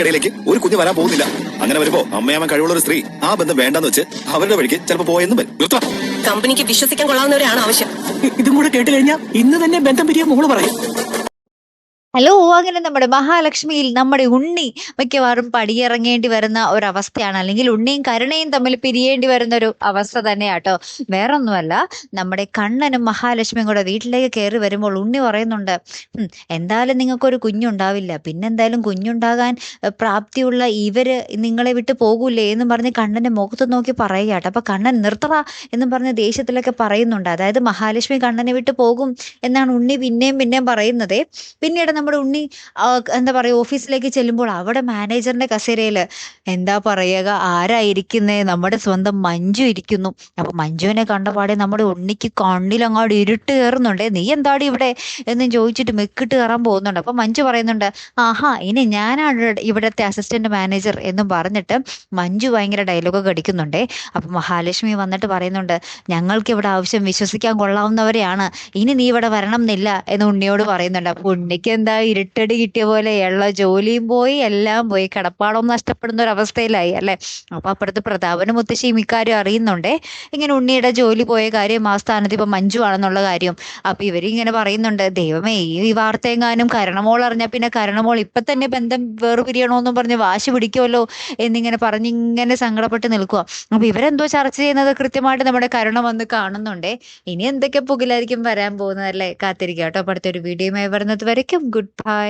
ഇടയിലേക്ക് ഒരു കുഞ്ഞ് വരാൻ പോകുന്നില്ല. അങ്ങനെ വരുമ്പോ അമ്മയമ്മ കഴിവുള്ള ഒരു സ്ത്രീ ആ ബന്ധം വേണ്ടെന്ന് വെച്ച് അവരുടെ വഴിക്ക് ചിലപ്പോ പോയെന്നും വരും. കമ്പനിക്ക് വിശ്വസിക്കാൻ കൊള്ളാവുന്നവരാണ് ആവശ്യം. ഇതും കൂടെ കേട്ട് കഴിഞ്ഞാൽ ഇന്ന് തന്നെ ബന്ധം പിരിയാൻ മോള് പറയും. ഹലോ, അങ്ങനെ നമ്മുടെ മഹാലക്ഷ്മിയിൽ നമ്മുടെ ഉണ്ണി മിക്കവാറും പടിയിറങ്ങേണ്ടി വരുന്ന ഒരവസ്ഥയാണ്, അല്ലെങ്കിൽ ഉണ്ണിയും കരുണയും തമ്മിൽ പിരിയേണ്ടി വരുന്ന ഒരു അവസ്ഥ തന്നെയാട്ടോ. വേറൊന്നുമല്ല, നമ്മുടെ കണ്ണനും മഹാലക്ഷ്മിയും കൂടെ വീട്ടിലേക്ക് കയറി വരുമ്പോൾ ഉണ്ണി പറയുന്നുണ്ട്, എന്തായാലും നിങ്ങൾക്കൊരു കുഞ്ഞുണ്ടാവില്ല, പിന്നെന്തായാലും കുഞ്ഞുണ്ടാകാൻ പ്രാപ്തിയുള്ള ഇവര് നിങ്ങളെ വിട്ട് പോകൂലേ എന്നും പറഞ്ഞ് കണ്ണന്റെ മുഖത്ത് നോക്കി പറയുക കേട്ടോ. അപ്പൊ കണ്ണൻ നിർത്തറ എന്നും പറഞ്ഞ് ദേഷ്യത്തിലൊക്കെ പറയുന്നുണ്ട്. അതായത് മഹാലക്ഷ്മി കണ്ണനെ വിട്ട് പോകും എന്നാണ് ഉണ്ണി പിന്നെയും പറയുന്നത്. പിന്നീട് നമ്മുടെ ഉണ്ണി എന്താ പറയുക, ഓഫീസിലേക്ക് ചെല്ലുമ്പോൾ അവിടെ മാനേജറിന്റെ കസേരയിൽ എന്താ പറയുക, ആരായിരിക്കുന്നേ, നമ്മുടെ സ്വന്തം മഞ്ജു ഇരിക്കുന്നു. അപ്പൊ മഞ്ജുവിനെ കണ്ടപാടെ നമ്മുടെ ഉണ്ണിക്ക് കണ്ണിലങ്ങാട് ഇരുട്ട് കയറുന്നുണ്ട്. നീ എന്താടി ഇവിടെ എന്നും ചോദിച്ചിട്ട് മെക്കിട്ട് കയറാൻ പോകുന്നുണ്ട്. അപ്പൊ മഞ്ജു പറയുന്നുണ്ട്, ആഹാ ഇനി ഞാനാണ് ഇവിടുത്തെ അസിസ്റ്റന്റ് മാനേജർ എന്നും പറഞ്ഞിട്ട് മഞ്ജു ഭയങ്കര ഡയലോഗൊക്കെ അടിക്കുന്നുണ്ടേ. അപ്പൊ മഹാലക്ഷ്മി വന്നിട്ട് പറയുന്നുണ്ട്, ഞങ്ങൾക്ക് ഇവിടെ ആവശ്യം വിശ്വസിക്കാൻ കൊള്ളാവുന്നവരെയാണ്, ഇനി നീ ഇവിടെ വരണം എന്നില്ല എന്ന് ഉണ്ണിയോട് പറയുന്നുണ്ട്. അപ്പൊ ഉണ്ണിക്ക് എന്താ ഇരുട്ടടി കിട്ടിയ പോലെ ഉള്ള ജോലിയും പോയി, എല്ലാം പോയി, കിടപ്പാടവും നഷ്ടപ്പെടുന്ന ഒരു അവസ്ഥയിലായി അല്ലെ. അപ്പൊ അപ്പുറത്ത് പ്രതാപനും മുത്തശ്ശിയും ഇക്കാര്യം അറിയുന്നുണ്ടേ, ഇങ്ങനെ ഉണ്ണിയുടെ ജോലി പോയ കാര്യം, ആ സ്ഥാനത്ത് ഇപ്പൊ മഞ്ജു ആണെന്നുള്ള കാര്യം. അപ്പൊ ഇവരിങ്ങനെ പറയുന്നുണ്ട്, ദൈവമേ ഈ വാർത്തയെങ്ങാനും കരണമോൾ അറിഞ്ഞാൽ പിന്നെ കരണമോൾ ഇപ്പൊ തന്നെ ബന്ധം വേർപിരിയണോന്നും പറഞ്ഞ് വാശി പിടിക്കുമല്ലോ എന്നിങ്ങനെ പറഞ്ഞിങ്ങനെ സങ്കടപ്പെട്ട് നിൽക്കുക. അപ്പൊ ഇവരെന്തോ ചർച്ച ചെയ്യുന്നത് കൃത്യമായിട്ട് നമ്മുടെ കരുണ വന്ന് കാണുന്നുണ്ടേ. ഇനി എന്തൊക്കെ പുകിലായിരിക്കും വരാൻ പോകുന്നതല്ലേ, കാത്തിരിക്കുക കേട്ടോ. അടുത്തൊരു വീഡിയോയുമായി വരുന്നത് വരയ്ക്കും ഗുഡ് ബൈ.